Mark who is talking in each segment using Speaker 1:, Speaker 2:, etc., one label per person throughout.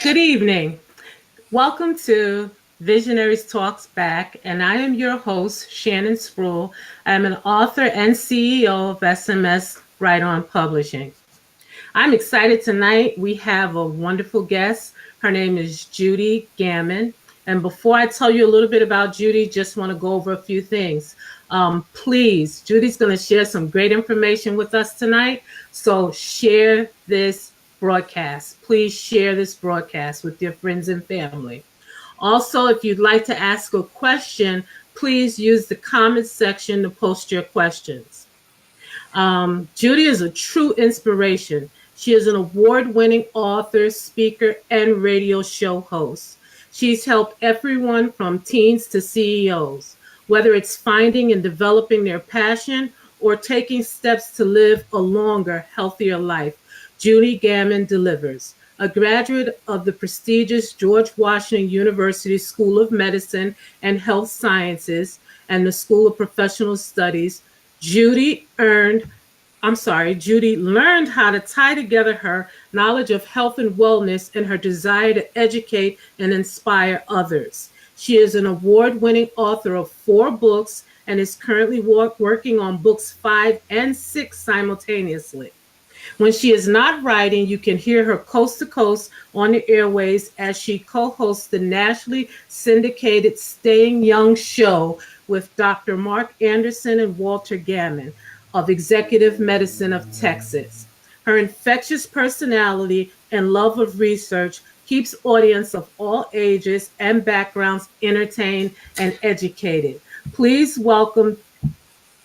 Speaker 1: Good evening. Welcome to Visionaries Talks Back, and I am your host, Shannon Sproul. I'm an author and CEO of SMS Right On Publishing. I'm excited tonight. We have a wonderful guest. Her name is Judy Gaman. And before I tell you a little bit about Judy, just want to go over a few things. Please, Judy's going to share some great information with us tonight. So share this broadcast. Please share this broadcast with your friends and family. Also, if you'd like to ask a question, please use the comment section to post your questions. Judy is a true inspiration. She is an award-winning author, speaker, and radio show host. She's helped everyone from teens to CEOs, whether it's finding and developing their passion or taking steps to live a longer, healthier life. Judy Gaman delivers. A graduate of the prestigious George Washington University School of Medicine and Health Sciences and the School of Professional Studies, Judy learned how to tie together her knowledge of health and wellness and her desire to educate and inspire others. She is an award-winning author of 4 books and is currently working on books 5 and 6 simultaneously. When she is not writing, you can hear her coast to coast on the airways as she co-hosts the nationally syndicated Staying Young show with Dr. Mark Anderson and Walter Gaman of Executive Medicine of Texas. Her infectious personality and love of research keeps audience of all ages and backgrounds entertained and educated. Please welcome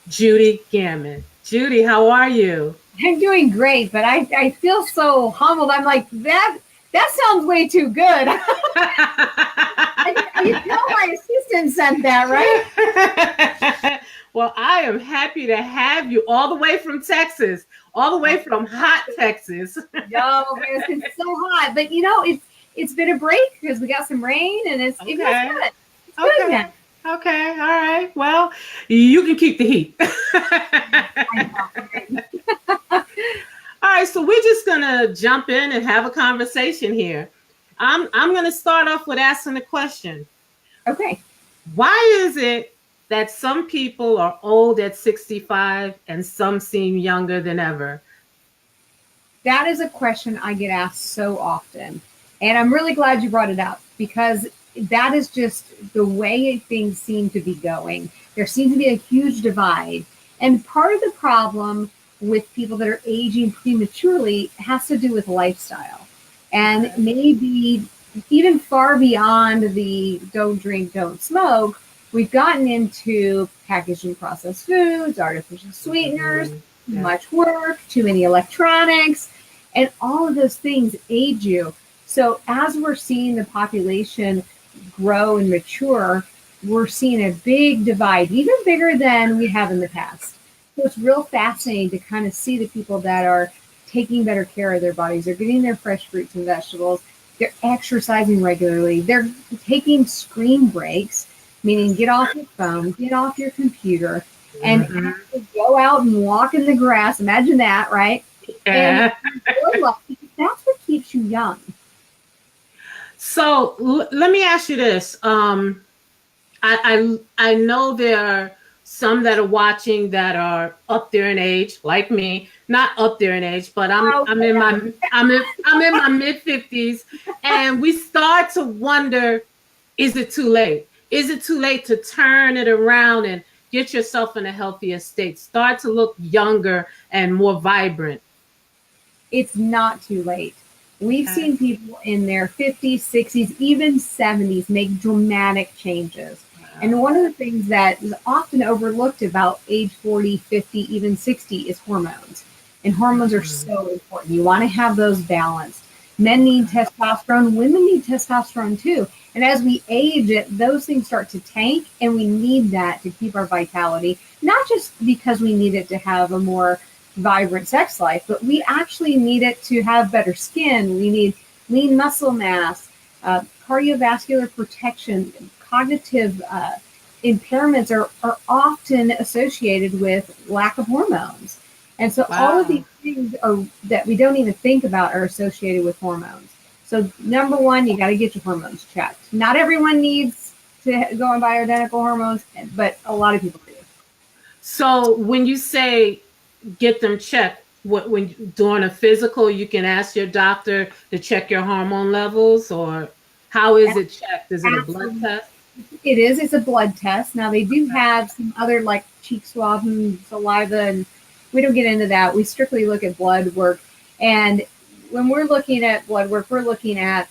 Speaker 1: Judy Gaman. Judy, how are you?
Speaker 2: I'm doing great, but I feel so humbled. I'm like, that sounds way too good. I know my assistant said that, right?
Speaker 1: Well, I am happy to have you all the way from Texas, all the way from hot Texas.
Speaker 2: No, it's been so hot. But it's been a break because we got some rain and it feels good. It's good now.
Speaker 1: Okay, all right. Well, you can keep the heat. All right, so we're just gonna jump in and have a conversation here. I'm gonna start off with asking a question.
Speaker 2: Okay.
Speaker 1: Why is it that some people are old at 65 and some seem younger than ever?
Speaker 2: That is a question I get asked so often. And I'm really glad you brought it up because that is just the way things seem to be going. There seems to be a huge divide. And part of the problem with people that are aging prematurely has to do with lifestyle. And maybe even far beyond the don't drink, don't smoke, we've gotten into packaged and processed foods, artificial sweeteners, much work, too many electronics, and all of those things age you. So as we're seeing the population grow and mature, we're seeing a big divide, even bigger than we have in the past. So it's real fascinating to kind of see the people that are taking better care of their bodies. They're getting their fresh fruits and vegetables. They're exercising regularly. They're taking screen breaks, meaning get off your phone, get off your computer, and actually go out and walk in the grass. Imagine that, right? And enjoy life, because that's what keeps you young.
Speaker 1: So let me ask you this. I know there are some that are watching that are up there in age, like me. Not up there in age, but I'm in my mid-50s, and we start to wonder: is it too late? Is it too late to turn it around and get yourself in a healthier state? Start to look younger and more vibrant.
Speaker 2: It's not too late. We've seen people in their 50s, 60s, even 70s make dramatic changes. And one of the things that is often overlooked about age 40, 50, even 60 is hormones. And hormones are so important. You want to have those balanced. Men need testosterone. Women need testosterone too. And as we age, those things start to tank, and we need that to keep our vitality, not just because we need it to have a more vibrant sex life, but we actually need it to have better skin. We need lean muscle mass, cardiovascular protection. Cognitive impairments are often associated with lack of hormones. And so all of these things that we don't even think about are associated with hormones. So number one, you got to get your hormones checked. Not everyone needs to go on bioidentical hormones, but a lot of people do.
Speaker 1: So when you say get them checked, what when during a physical, you can ask your doctor to check your hormone levels, or how is it checked? Is it a blood
Speaker 2: Absolutely.
Speaker 1: test?
Speaker 2: It is. It's a blood test. Now they do have some other like cheek swab and saliva, and we don't get into that. We strictly look at blood work. And when we're looking at blood work, we're looking at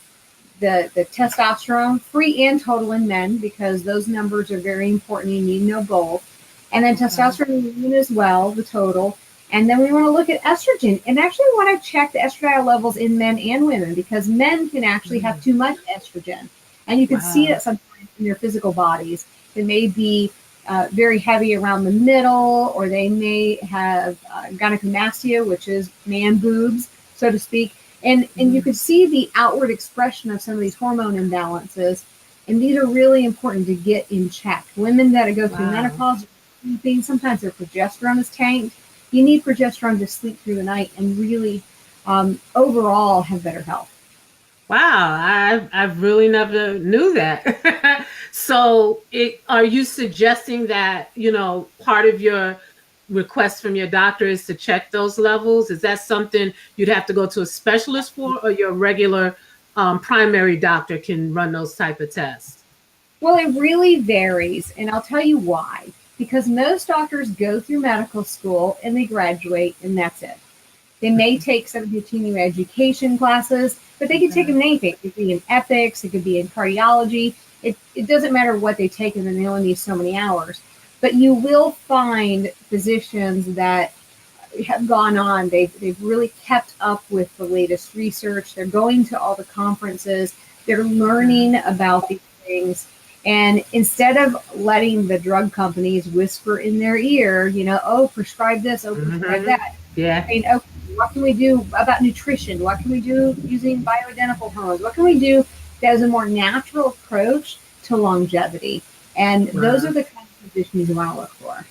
Speaker 2: the testosterone, free and total in men, because those numbers are very important. You need to know both. And then
Speaker 1: Okay.
Speaker 2: testosterone in women as well, the total. And then we want to look at estrogen and actually want to check the estradiol levels in men and women, because men can actually have
Speaker 1: Mm.
Speaker 2: too much estrogen. And you can see
Speaker 1: Wow.
Speaker 2: it sometimes in their physical bodies. It may be very heavy around the middle, or they may have gynecomastia, which is man boobs, so to speak. And you
Speaker 1: Mm.
Speaker 2: can see the outward expression of some of these hormone imbalances. And these are really important to get in check. Women that go through
Speaker 1: Wow.
Speaker 2: menopause, sleeping, sometimes their progesterone is tanked. You need progesterone to sleep through the night and really overall have better health.
Speaker 1: Wow, I've really never knew that. So, are you suggesting that, part of your request from your doctor is to check those levels? Is that something you'd have to go to a specialist for, or your regular primary doctor can run those type of tests?
Speaker 2: Well, it really varies, and I'll tell you why. Because most doctors go through medical school and they graduate, and that's it. They may take some continuing education classes, but they can take
Speaker 1: Okay.
Speaker 2: them in anything. It could be in ethics, it could be in cardiology. It doesn't matter what they take, and then they only need so many hours. But you will find physicians that have gone on. They've really kept up with the latest research. They're going to all the conferences. They're
Speaker 1: Okay.
Speaker 2: learning about these things. And instead of letting the drug companies whisper in their ear, oh, prescribe this, oh, prescribe
Speaker 1: Hmm.
Speaker 2: that,
Speaker 1: Yeah.
Speaker 2: saying, okay, what can we do about nutrition? What can we do using bioidentical hormones? What can we do that is a more natural approach to longevity? And those are
Speaker 1: Wow.
Speaker 2: the kind of physicians you want to look for.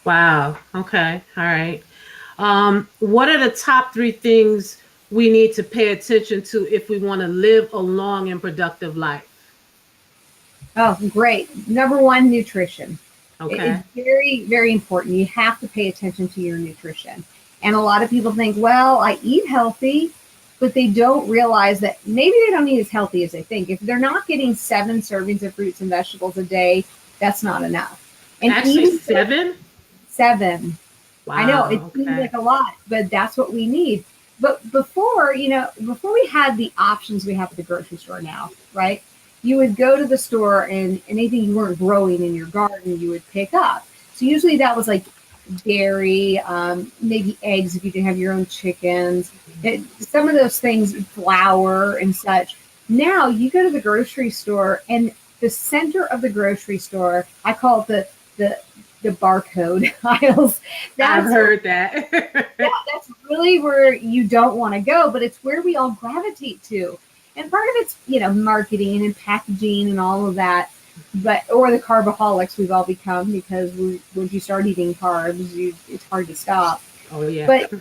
Speaker 1: Wow. Okay. All right. What are the top three things we need to pay attention to if we want to live a long and productive life?
Speaker 2: Oh, great. Number one, nutrition. It's
Speaker 1: Okay.
Speaker 2: very, very important. You have to pay attention to your nutrition. And a lot of people think, well, I eat healthy, but they don't realize that maybe they don't eat as healthy as they think. If they're not getting 7 servings of fruits and vegetables a day, that's not enough. And
Speaker 1: Actually,
Speaker 2: even
Speaker 1: 7?
Speaker 2: 7, I know it
Speaker 1: Wow.
Speaker 2: seems
Speaker 1: Okay.
Speaker 2: like a lot, but that's what we need. But before, before we had the options we have at the grocery store now, right? You would go to the store and anything you weren't growing in your garden, you would pick up. So usually that was like dairy, maybe eggs if you didn't have your own chickens, some of those things, flour and such. Now you go to the grocery store, and the center of the grocery store, I call it the the barcode aisles.
Speaker 1: I've
Speaker 2: That's
Speaker 1: heard that.
Speaker 2: yeah, that's really where you don't want to go, but it's where we all gravitate to. And part of it's, marketing and packaging and all of that, but or the carbaholics we've all become, because once you start eating carbs, it's hard to stop.
Speaker 1: Oh, yeah.
Speaker 2: But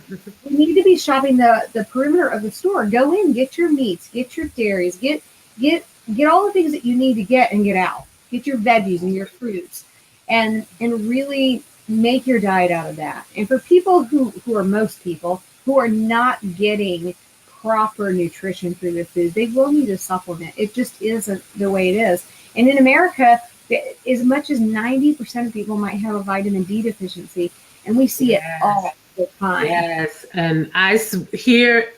Speaker 2: we need to be shopping the perimeter of the store. Go in, get your meats, get your dairies, get get all the things that you need to get and get out. Get your veggies and your fruits, and really make your diet out of that. And for people who are most people who are not getting proper nutrition through their food, they will need a supplement. It just isn't the way it is. And in America, as much as 90% of people might have a vitamin D deficiency, and we see it
Speaker 1: Yes.
Speaker 2: all the time.
Speaker 1: Yes. And here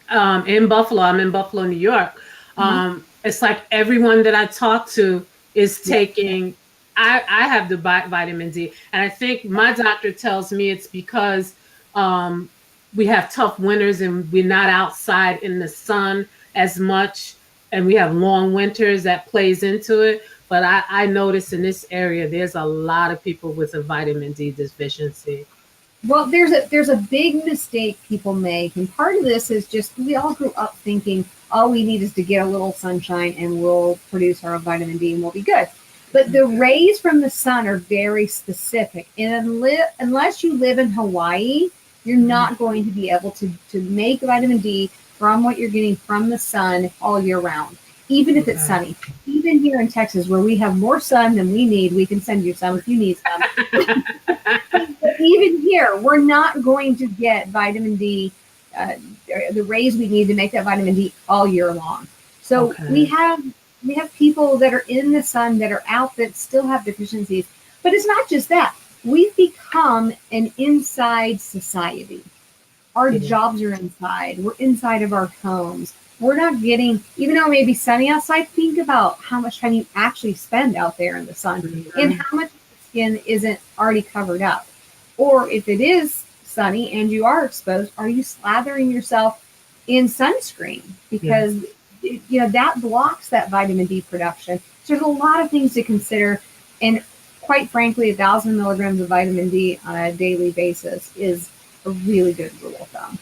Speaker 1: in Buffalo, I'm in Buffalo, New York.
Speaker 2: Uh-huh.
Speaker 1: It's like everyone that I talk to is
Speaker 2: Yeah.
Speaker 1: taking, I have the vitamin D. And I think my doctor tells me it's because um, we have tough winters and we're not outside in the sun as much. And we have long winters that plays into it. But I notice in this area, there's a lot of people with a vitamin D deficiency.
Speaker 2: Well, there's a big mistake people make, and part of this is just we all grew up thinking all we need is to get a little sunshine and we'll produce our own vitamin D and we'll be good. But the rays from the sun are very specific, and unless you live in Hawaii, you're
Speaker 1: Mhm.
Speaker 2: not going to be able to make vitamin D from what you're getting from the sun all year round, even if it's
Speaker 1: Okay.
Speaker 2: sunny. Even here in Texas, where we have more sun than we need, we can send you some if you need some. But even here, we're not going to get vitamin D, uh, the rays we need to make that vitamin D all year long. So
Speaker 1: Okay.
Speaker 2: we have people that are in the sun that are out that still have deficiencies. But it's not just that. We've become an inside society. Our
Speaker 1: Yeah.
Speaker 2: jobs are inside. We're inside of our homes. We're not getting, even though it may be sunny outside, think about how much time you actually spend out there in the sun and
Speaker 1: Mhm.
Speaker 2: how much skin isn't already covered up. Or if it is sunny and you are exposed, are you slathering yourself in sunscreen?
Speaker 1: Yeah.
Speaker 2: Because that blocks that vitamin D production. So there's a lot of things to consider. And quite frankly, 1,000 milligrams of vitamin D on a daily basis is a really good rule of thumb.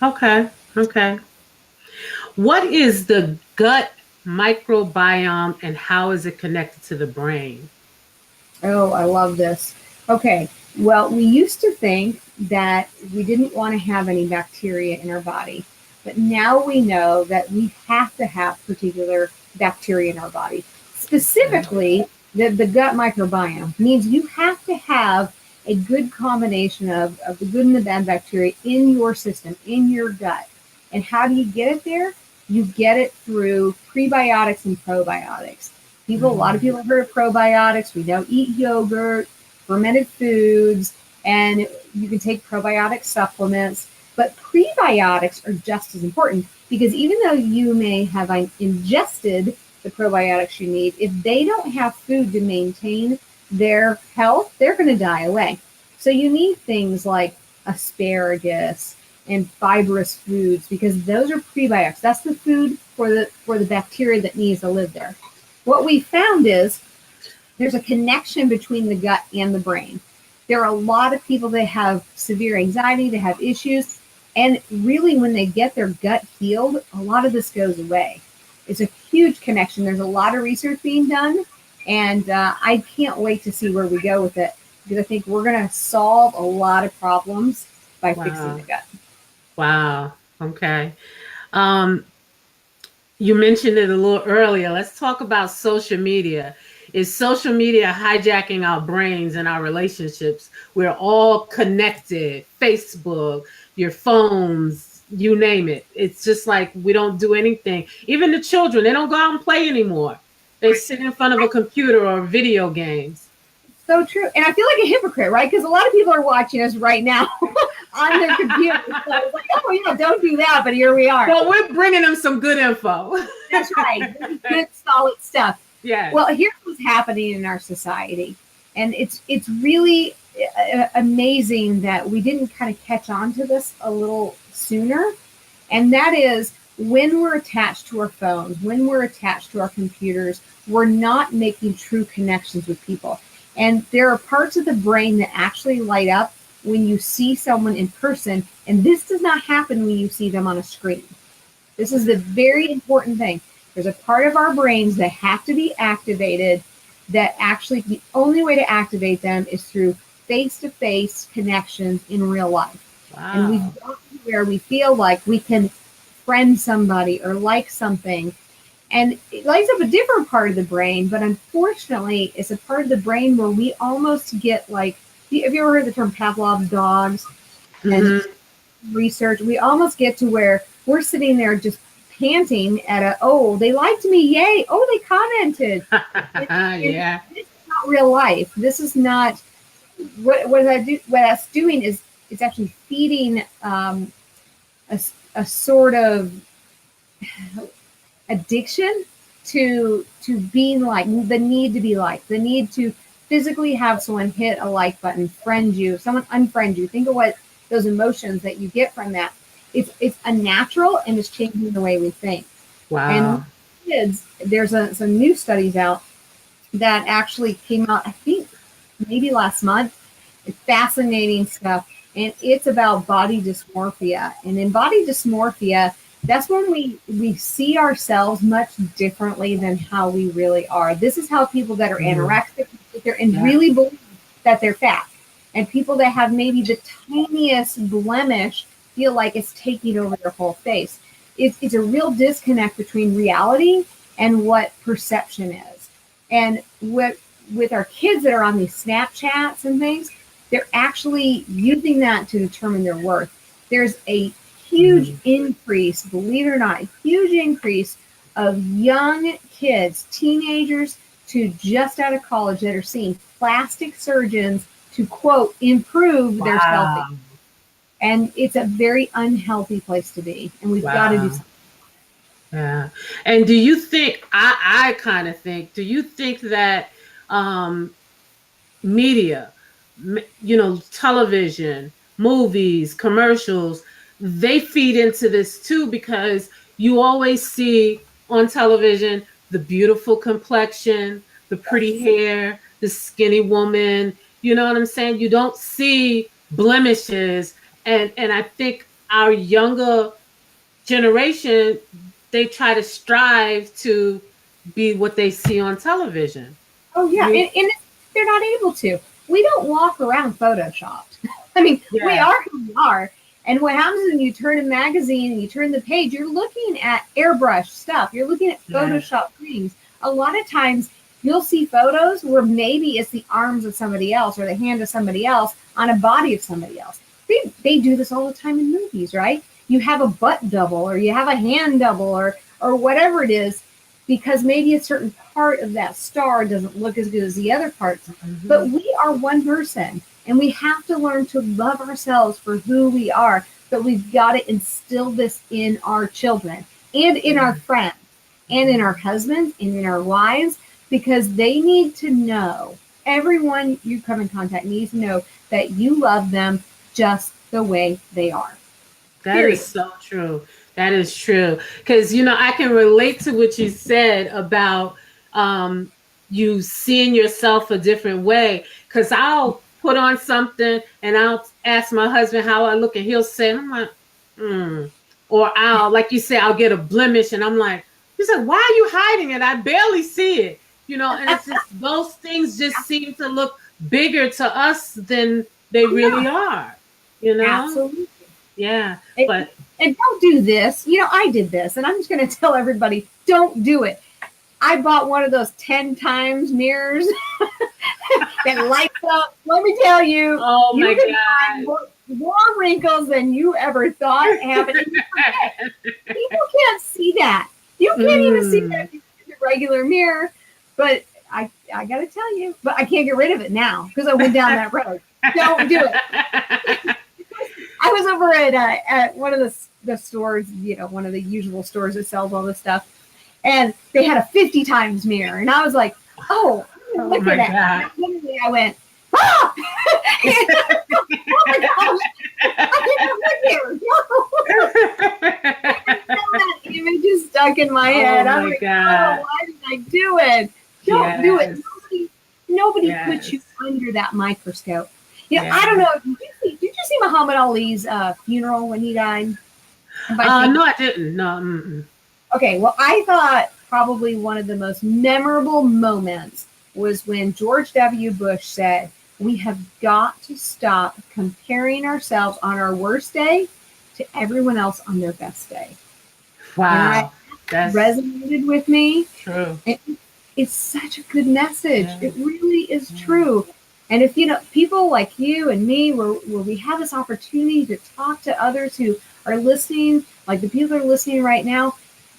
Speaker 1: Okay. Okay. What is the gut microbiome and how is it connected to the brain?
Speaker 2: Oh, I love this. Okay. Well, we used to think that we didn't want to have any bacteria in our body, but now we know that we have to have particular bacteria in our body.
Speaker 1: Okay.
Speaker 2: Specifically, the gut microbiome means you have to have a good combination of the good and the bad bacteria in your system, in your gut. And how do you get it there? You get it through prebiotics and probiotics. A lot of
Speaker 1: Mm.
Speaker 2: people have heard of probiotics. We don't eat yogurt, fermented foods, and you can take probiotic supplements. But prebiotics are just as important because even though you may have ingested the probiotics you need, if they don't have food to maintain their health, they're going to die away. So you need things like asparagus and fibrous foods because those are prebiotics. That's the food for the bacteria that needs to live there. What we found is there's a connection between the gut and the brain. There are a lot of people that have severe anxiety, they have issues, and really when they get their gut healed, a lot of this goes away. It's a huge connection. There's a lot of research being done, and I can't wait to see where we go with it because I think we're going to solve a lot of problems by fixing the
Speaker 1: Wow.
Speaker 2: gut.
Speaker 1: Wow. Okay. Um, you mentioned it a little earlier. Let's talk about social media. Is social media hijacking our brains and our relationships? We're all connected. Facebook, your phones, you name it. It's just like we don't do anything. Even the children, they don't go out and play anymore. They sit in front of a computer or video games.
Speaker 2: So true. And I feel like a hypocrite, right? Because a lot of people are watching us right now on their computer. So it's like, oh, yeah, don't do that. But here we are.
Speaker 1: Well, we're bringing them some good info.
Speaker 2: That's right. This is good, solid stuff.
Speaker 1: Yes.
Speaker 2: Well, here's what's happening in our society. And it's really amazing that we didn't kind of catch on to this a little sooner. And that is when we're attached to our phones, when we're attached to our computers, we're not making true connections with people. And there are parts of the brain that actually light up when you see someone in person. And this does not happen when you see them on a screen. This is the very important thing. There's a part of our brains that have to be activated that actually the only way to activate them is through face-to-face connections in real life. And
Speaker 1: Wow.
Speaker 2: we've gotten where we feel like we can friend somebody or like something. And it lights up a different part of the brain, but unfortunately, it's a part of the brain where we almost get like, have you ever heard the term Pavlov's dogs? And
Speaker 1: Hmm.
Speaker 2: research, we almost get to where we're sitting there just panting at oh, they liked me, yay, oh, they commented. And
Speaker 1: Yeah.
Speaker 2: this is not real life. This is not what that's doing is it's actually feeding a sort of addiction to being like the need to be liked, the need to physically have someone hit a like button, friend you, someone unfriend you. Think of what those emotions that you get from that. It's unnatural and it's changing the way we think. And with
Speaker 1: Wow.
Speaker 2: kids, there's some new studies out that actually came out, I think maybe last month. It's fascinating stuff. And it's about body dysmorphia. And in body dysmorphia, that's when we see ourselves much differently than how we really are. This is how people that are
Speaker 1: Mhm.
Speaker 2: anorexic sit there and
Speaker 1: Yeah.
Speaker 2: really believe that they're fat. And people that have maybe the tiniest blemish feel like it's taking over their whole face. it's a real disconnect between reality and what perception is. And what with our kids that are on these Snapchats and things, they're actually using that to determine their worth. There's a huge increase, believe it or not, a huge increase of young kids, teenagers to just out of college that are seeing plastic surgeons to, quote, improve their self. And it's a very unhealthy place to be. And we've got to do something.
Speaker 1: Yeah. And do you think, I kind of think, do you think that media, television, movies, commercials, they feed into this too? Because you always see on television the beautiful complexion, the pretty hair, the skinny woman. You know what I'm saying? You don't see blemishes. And I think our younger generation, they try to strive to be what they see on television.
Speaker 2: Oh, yeah. And they're not able to. We don't walk around photoshopped. I mean, we are who we are. And what happens when you turn a magazine and you turn the page, you're looking at airbrush stuff. You're looking at Photoshop things. A lot of times you'll see photos where maybe it's the arms of somebody else or the hand of somebody else on a body of somebody else. They do this all the time in movies, right? You have a butt double or you have a hand double or whatever it is, because maybe a certain part of that star doesn't look as good as the other parts. But we are one person, and we have to learn to love ourselves for who we are. But we've got to instill this in our children and in our friends and in our husbands and in our wives, because they need to know, everyone you come in contact needs to know that you love them just the way they are.
Speaker 1: That is so true. That is true. Because, I can relate to what you said about you seeing yourself a different way. Because I'll put on something and I'll ask my husband how I look, and he'll say, and I'm like, Or like you say, I'll get a blemish and I'm like, he's like, why are you hiding it? I barely see it. And it's just, those things just seem to look bigger to us than they really are.
Speaker 2: Absolutely.
Speaker 1: Yeah.
Speaker 2: And don't do this. I did this, and I'm just going to tell everybody, don't do it. I bought one of those 10 times mirrors that lights up. Let me tell you,
Speaker 1: you can
Speaker 2: find more wrinkles than you ever thought happened. People can't see that. You can't even see that in the regular mirror. But I got to tell you, but I can't get rid of it now because I went down that road. Don't do it. I was over at one of the stores, one of the usual stores that sells all this stuff, and they had a 50 times mirror, and I was like, "Oh, look at that!" Literally, I went, "Ah!" Oh my gosh! I can't look here. That image is stuck in my head. I'm like, "Oh, why did I do it? Don't do it." Nobody puts you under that microscope. I don't know. Did you see Muhammad Ali's funeral when he died?
Speaker 1: No, I didn't. No.
Speaker 2: Okay, well, I thought probably one of the most memorable moments was when George W. Bush said, we have got to stop comparing ourselves on our worst day to everyone else on their best day.
Speaker 1: Wow.
Speaker 2: That resonated with me.
Speaker 1: True.
Speaker 2: It's such a good message. Yeah. It really is true. And if, people like you and me, where we have this opportunity to talk to others who are listening, like the people that are listening right now,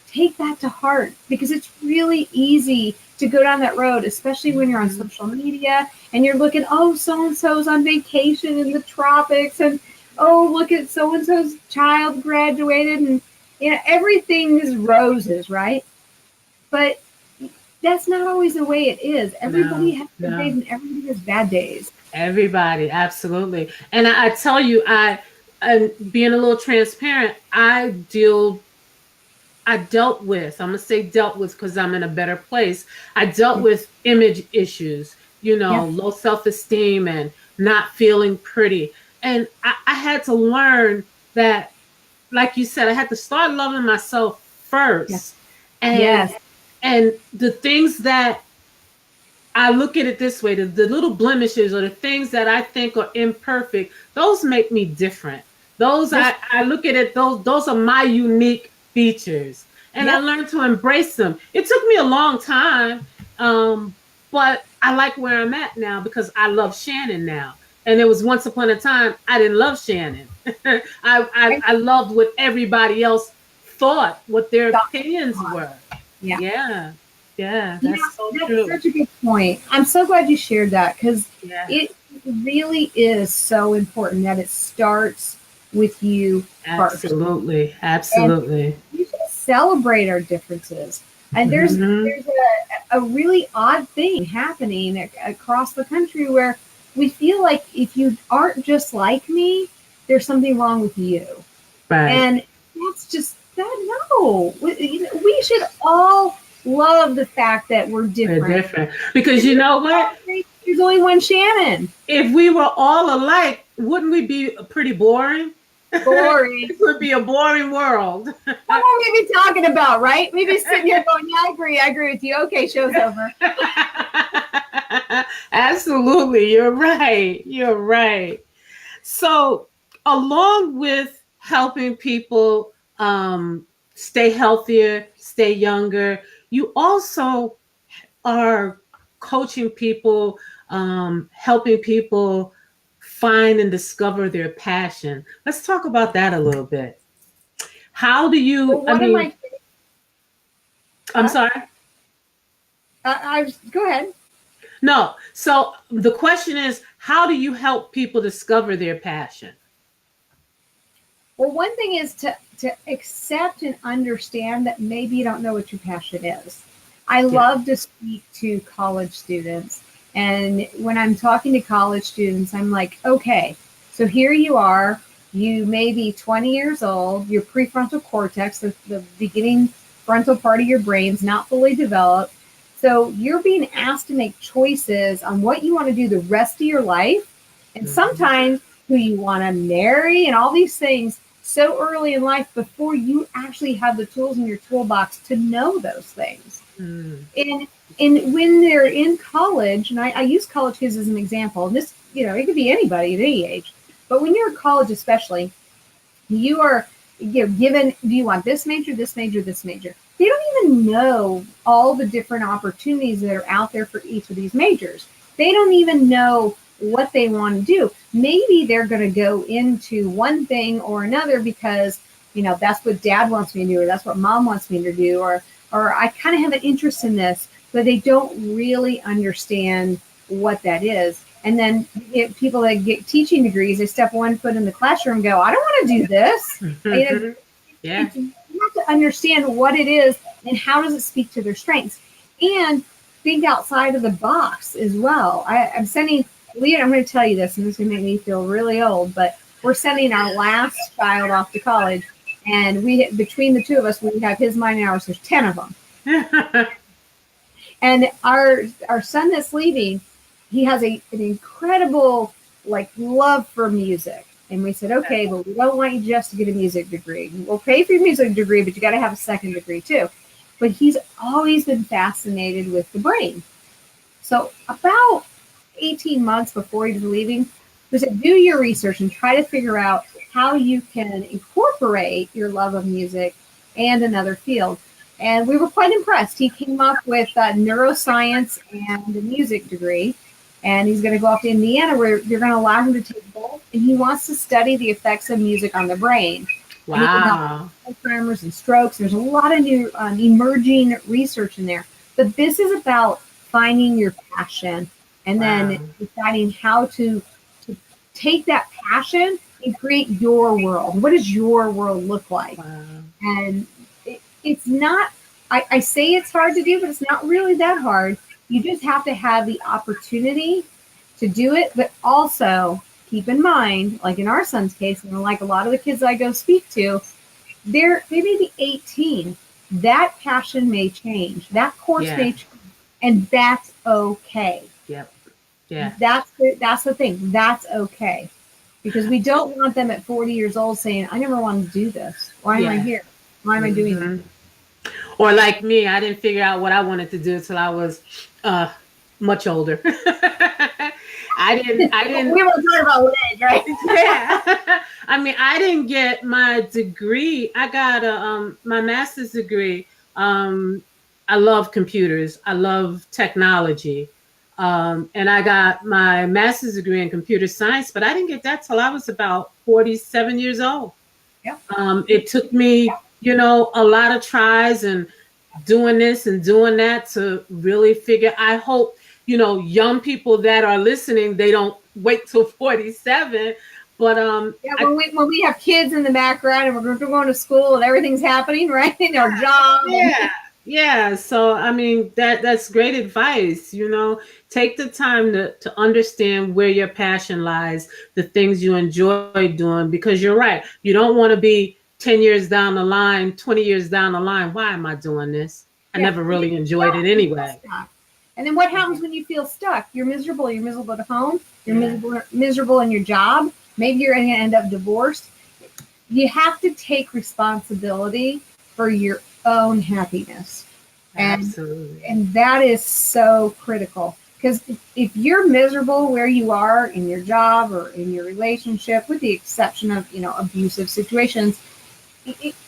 Speaker 2: take that to heart, because it's really easy to go down that road, especially when you're on social media and you're looking, oh, so-and-so's on vacation in the tropics, and, oh, look at so-and-so's child graduated, and, everything is roses, right? But that's not always the way it is. Everybody has good days and everybody has bad days.
Speaker 1: Everybody, absolutely. And I tell you, and being a little transparent, I dealt with, I'm going to say dealt with because I'm in a better place. I dealt with image issues, low self-esteem and not feeling pretty. And I had to learn that, like you said, I had to start loving myself first. And the things that I look at it this way, the little blemishes or the things that I think are imperfect, those make me different. Those I look at it, those are my unique features, and I
Speaker 2: Yep.
Speaker 1: learned to embrace them. It took me a long time, but I like where I'm at now because I love Shannon now. And it was once upon a time I didn't love Shannon. I loved what everybody else thought, what their opinions were.
Speaker 2: Yeah.
Speaker 1: Yeah, yeah,
Speaker 2: Yeah,
Speaker 1: that's so
Speaker 2: that's
Speaker 1: true.
Speaker 2: such a good point. I'm so glad you shared that because
Speaker 1: Yeah,
Speaker 2: it really is so important that it starts with you first.
Speaker 1: absolutely,
Speaker 2: And
Speaker 1: absolutely.
Speaker 2: we should celebrate our differences. And
Speaker 1: Hmm.
Speaker 2: there's a really odd thing happening across the country where we feel like if you aren't just like me, there's something wrong with you.
Speaker 1: Right.
Speaker 2: And that's just that. No, we should all love the fact that we're
Speaker 1: They're
Speaker 2: different.
Speaker 1: different because
Speaker 2: And
Speaker 1: you
Speaker 2: there's
Speaker 1: know what?
Speaker 2: only one Shannon.
Speaker 1: If we were all alike, wouldn't we be pretty boring?
Speaker 2: Boring.
Speaker 1: It would be a boring world.
Speaker 2: What are we talking about, right? Maybe sitting here going, "Yeah, I agree. I agree with you." Okay, show's over.
Speaker 1: Absolutely, you're right. You're right. So, along with helping people stay healthier, stay younger, you also are coaching people, helping people find and discover their passion. Let's talk about that a little bit. How do
Speaker 2: Well,
Speaker 1: you, I
Speaker 2: one of
Speaker 1: mean,
Speaker 2: my
Speaker 1: I'm
Speaker 2: uh,
Speaker 1: sorry?
Speaker 2: go ahead.
Speaker 1: No. So the question is, how do you help people discover their passion?
Speaker 2: Well, one thing is to accept and understand that maybe you don't know what your passion is. I
Speaker 1: Yeah.
Speaker 2: love to speak to college students, and when I'm talking to college students, I'm like, okay, so here you are. You may be 20 years old. Your prefrontal cortex, the beginning frontal part of your brain's not fully developed. So you're being asked to make choices on what you want to do the rest of your life, and
Speaker 1: Mhm.
Speaker 2: sometimes who you want to marry, and all these things so early in life before you actually have the tools in your toolbox to know those things.
Speaker 1: Mm.
Speaker 2: And and when they're in college, and I use college kids as an example, and this, it could be anybody at any age, but when you're in college especially, you are given, do you want this major, this major, this major? They don't even know all the different opportunities that are out there for each of these majors. They don't even know what they want to do. Maybe they're going to go into one thing or another because that's what dad wants me to do, or that's what mom wants me to do, or I kind of have an interest in this, but they don't really understand what that is. And then people that get teaching degrees, they step one foot in the classroom and go, I don't want to do this.
Speaker 1: Mhm. Yeah.
Speaker 2: You have to understand what it is and how does it speak to their strengths. And think outside of the box as well. I'm sending, Leah, I'm going to tell you this, and this is going to make me feel really old, but we're sending our last child off to college. And between the two of us, we have his, mine, and ours. There's 10 of them. And our son that's leaving, he has an incredible love for music. And we said, okay, but we don't want you just to get a music degree. We'll pay for your music degree, but you got to have a second degree too. But he's always been fascinated with the brain. So about 18 months before he was leaving, we said, do your research and try to figure out how you can incorporate your love of music and another field. And we were quite impressed. He came up with neuroscience and a music degree. And he's going to go off to Indiana where you're going to allow him to take both. And he wants to study the effects of music on the brain. And he can help
Speaker 1: Wow.
Speaker 2: Alzheimer's and strokes. There's a lot of new emerging research in there. But this is about finding your passion and then
Speaker 1: Wow.
Speaker 2: deciding how to take that passion and create your world. What does your world look like?
Speaker 1: Wow.
Speaker 2: And it's not, I say it's hard to do, but it's not really that hard. You just have to have the opportunity to do it, but also keep in mind, like in our son's case, and like a lot of the kids I go speak to, they may be 18. That passion may change. That course
Speaker 1: Yeah.
Speaker 2: may change. And that's okay.
Speaker 1: Yep. Yeah.
Speaker 2: That's the thing. That's okay. Because we don't want them at 40 years old saying, I never wanted to do this. Why am I
Speaker 1: Yeah.
Speaker 2: here? Why am I doing this?
Speaker 1: Hmm. Or like me, I didn't figure out what I wanted to do till I was uh much older. I didn't,
Speaker 2: We were talking about leg, right?
Speaker 1: yeah. I mean, I didn't get my degree. I got my master's degree. Um, I love computers. I love technology. And I got my master's degree in computer science, but I didn't get that till I was about 47 years old.
Speaker 2: Yeah.
Speaker 1: It took me, a lot of tries and doing this and doing that to really figure. I hope, young people that are listening, they don't wait till 47. But
Speaker 2: Yeah, when we have kids in the background and we're going to school and everything's happening, right? In our job and
Speaker 1: yeah, yeah. So I mean that's great advice. Take the time to understand where your passion lies, the things you enjoy doing, because you're right. You don't want to be 10 years down the line, 20 years down the line. Why am I doing this? I
Speaker 2: yeah,
Speaker 1: never
Speaker 2: and
Speaker 1: really enjoyed it
Speaker 2: you feel
Speaker 1: anyway.
Speaker 2: stuck. And then what happens when you feel stuck? You're miserable. You're miserable at home. You're
Speaker 1: Yeah.
Speaker 2: miserable in your job. Maybe you're going to end up divorced. You have to take responsibility for your own happiness. And
Speaker 1: Absolutely.
Speaker 2: and that is so critical because if you're miserable where you are in your job or in your relationship, with the exception of abusive situations,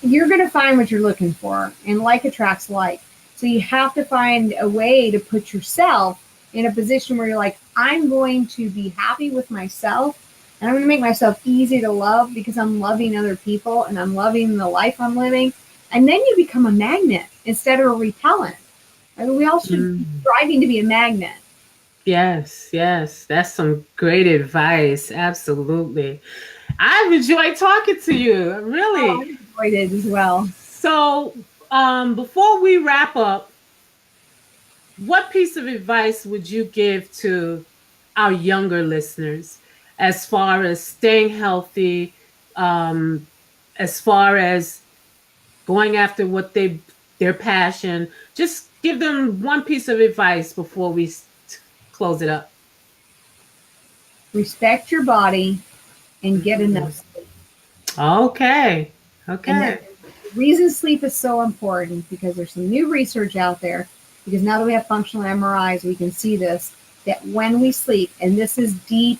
Speaker 2: you're going to find what you're looking for, and like attracts like. So you have to find a way to put yourself in a position where you're like, I'm going to be happy with myself, and I'm going to make myself easy to love because I'm loving other people and I'm loving the life I'm living. And then you become a magnet instead of a repellent. I mean, we all should be
Speaker 1: Mm.
Speaker 2: striving to be a magnet.
Speaker 1: Yes, yes. That's some great advice. Absolutely. I've enjoyed talking to you.
Speaker 2: Oh,
Speaker 1: Really.
Speaker 2: I enjoyed it as well.
Speaker 1: So, before we wrap up, what piece of advice would you give to our younger listeners as far as staying healthy, um, as far as going after their passion? Just give them one piece of advice before we close it up.
Speaker 2: Respect your body and get
Speaker 1: Mhm.
Speaker 2: enough sleep.
Speaker 1: Okay.
Speaker 2: And then
Speaker 1: Okay.
Speaker 2: the reason sleep is so important because there's some new research out there. Because now that we have functional MRIs, we can see this that when we sleep, and this is deep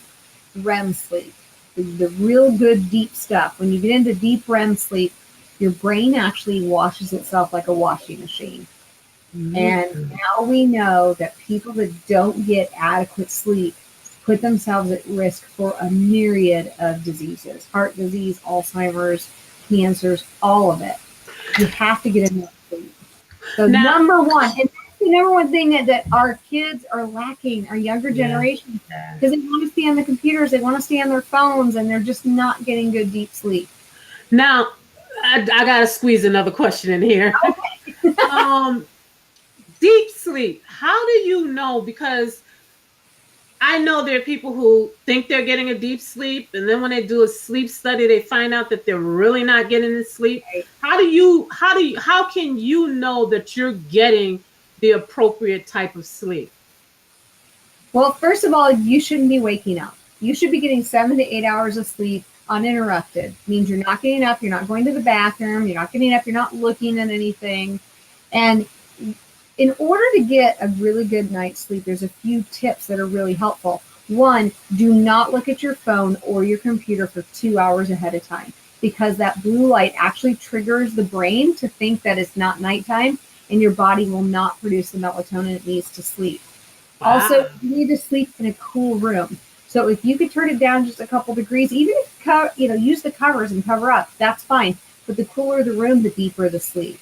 Speaker 2: REM sleep, the real good deep stuff. When you get into deep REM sleep, your brain actually washes itself like a washing machine. And
Speaker 1: Mhm.
Speaker 2: now we know that people that don't get adequate sleep put themselves at risk for a myriad of diseases: heart disease, Alzheimer's, cancers, all of it. You have to get enough sleep. So,
Speaker 1: Now,
Speaker 2: number one, and that's the number one thing that our kids are lacking, our younger
Speaker 1: yeah.
Speaker 2: generation,
Speaker 1: Yeah.
Speaker 2: because they want to stay on the computers, they want to stay on their phones, and they're just not getting good deep sleep.
Speaker 1: Now, I gotta squeeze another question in here.
Speaker 2: Okay.
Speaker 1: um, Deep sleep. How do you know? Because I know there are people who think they're getting a deep sleep, and then when they do a sleep study, they find out that they're really not getting the sleep. How can you know that you're getting the appropriate type of sleep?
Speaker 2: Well, first of all, you shouldn't be waking up. You should be getting 7 to 8 hours of sleep uninterrupted. Means you're not getting up, you're not going to the bathroom, you're not getting up, you're not looking at anything. And in order to get a really good night's sleep, there's a few tips that are really helpful. One, do not look at your phone or your computer for 2 hours ahead of time because that blue light actually triggers the brain to think that it's not nighttime, and your body will not produce the melatonin it needs to sleep. Also,
Speaker 1: Wow.
Speaker 2: you need to sleep in a cool room. So if you could turn it down just a couple degrees, even if use the covers and cover up, that's fine. But the cooler the room, the deeper the sleep.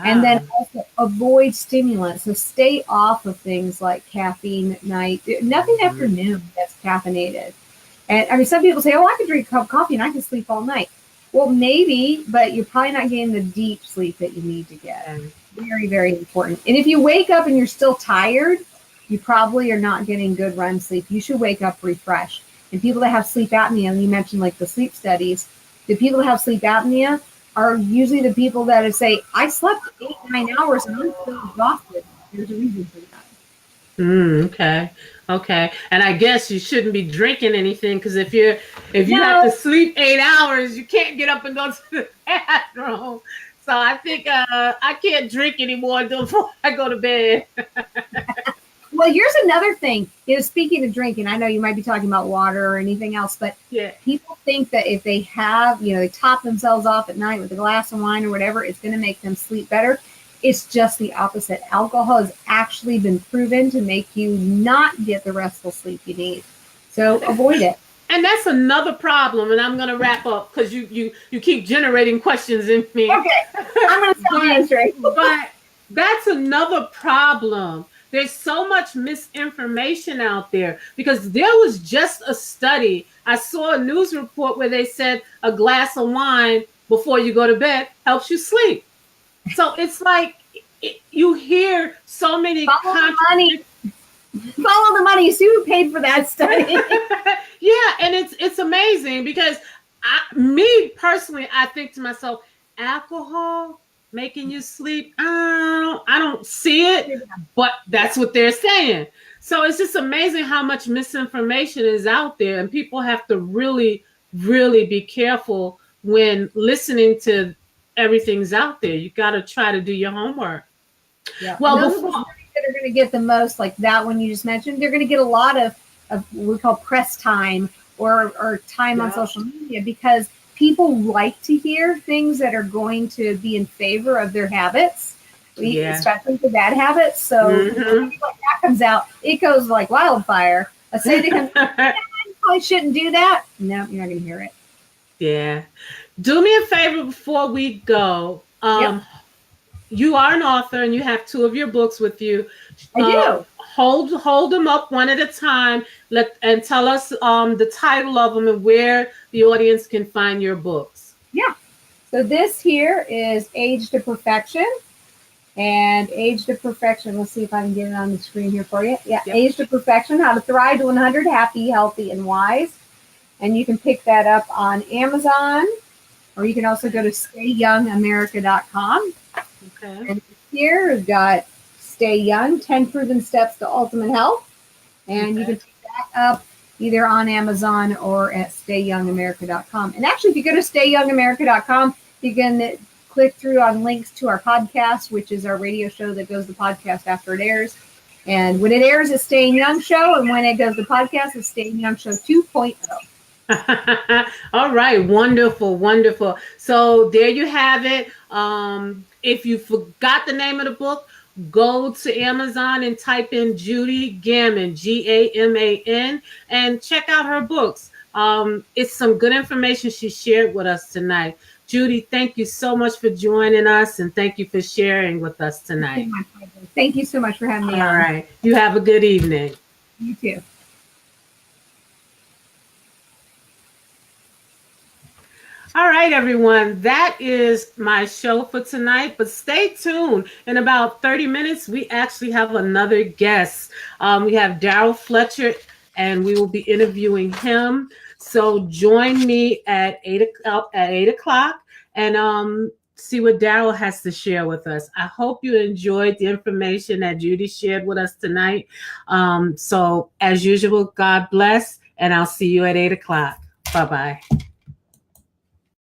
Speaker 2: And then
Speaker 1: Wow.
Speaker 2: also avoid stimulants. So stay off of things like caffeine at night. Nothing after
Speaker 1: Mhm.
Speaker 2: noon that's caffeinated. And I mean, some people say, "Oh, I could drink a cup of coffee and I can sleep all night." Well, maybe, but you're probably not getting the deep sleep that you need to get.
Speaker 1: Okay.
Speaker 2: Very, very important. And if you wake up and you're still tired, you probably are not getting good REM sleep. You should wake up refreshed. And people that have sleep apnea, and you mentioned like the sleep studies, the people that have sleep apnea are usually the people that say, I slept 8, 9 hours and I'm still exhausted. There's a reason for that.
Speaker 1: Okay. Okay. And I guess you shouldn't be drinking anything because if you have to
Speaker 2: No,
Speaker 1: sleep 8 hours, you can't get up and go to the bathroom. So I think I can't drink anymore before I go to bed.
Speaker 2: Well, here's another thing. Speaking of drinking, I know you might be talking about water or anything else, but
Speaker 1: Yeah.
Speaker 2: people think that if they have, they top themselves off at night with a glass of wine or whatever, it's going to make them sleep better. It's just the opposite. Alcohol has actually been proven to make you not get the restful sleep you need. So avoid it.
Speaker 1: And that's another problem. And I'm going to wrap up because you keep generating questions in me.
Speaker 2: Okay, I'm going to tell you straight.
Speaker 1: But that's another problem. There's so much misinformation out there because there was just a study. I saw a news report where they said a glass of wine before you go to bed helps you sleep. So it's like you hear so many
Speaker 2: Follow the money. You see who paid for that study.
Speaker 1: Yeah, and it's amazing because me personally, I think to myself, alcohol making you sleep, I don't see it, but that's what they're saying. So it's just amazing how much misinformation is out there, and people have to really, really be careful when listening to everything's out there. You got to try to do your homework.
Speaker 2: Yeah.
Speaker 1: Well,
Speaker 2: those that are going to get the most, like that one you just mentioned, they're going to get a lot of what we call press time or time on social media, because people like to hear things that are going to be in favor of their habits, especially the bad habits. So when that comes out, it goes like wildfire. I say to him, I shouldn't do that. No, you're not going to hear it.
Speaker 1: Yeah. Do me a favor before we go. You are an author and you have 2 of your books with you.
Speaker 2: I do.
Speaker 1: Hold them up one at a time. And tell us the title of them and where the audience can find your books.
Speaker 2: Yeah. So this here is Age to Perfection. And Age to Perfection, let's see if I can get it on the screen here for you. Yeah, yep. Age to Perfection, How to Thrive to 100, Happy, Healthy, and Wise. And you can pick that up on Amazon, or you can also go to stayyoungamerica.com.
Speaker 1: Okay.
Speaker 2: And here we've got Stay Young, 10 Proven Steps to Ultimate Health. And you can pick that up either on Amazon or at stayyoungamerica.com. And actually, if you go to stayyoungamerica.com, you can click through on links to our podcast, which is our radio show that goes to podcast after it airs. And when it airs, it's Staying Young Show. And when it goes to podcast, it's Staying Young Show 2.0.
Speaker 1: All right. Wonderful. Wonderful. So there you have it. If you forgot the name of the book, go to Amazon and type in Judy Gaman, Gaman, and check out her books. It's some good information she shared with us tonight. Judy, thank you so much for joining us, and thank you for sharing with us tonight.
Speaker 2: Thank you so much for having me on.
Speaker 1: All right. You have a good evening.
Speaker 2: You too.
Speaker 1: All right, everyone. That is my show for tonight, but stay tuned. In about 30 minutes, we actually have another guest. We have Daryl Fletcher, and we will be interviewing him. So join me at 8 o'clock and see what Daryl has to share with us. I hope you enjoyed the information that Judy shared with us tonight. So as usual, God bless, and I'll see you at 8 o'clock. Bye-bye.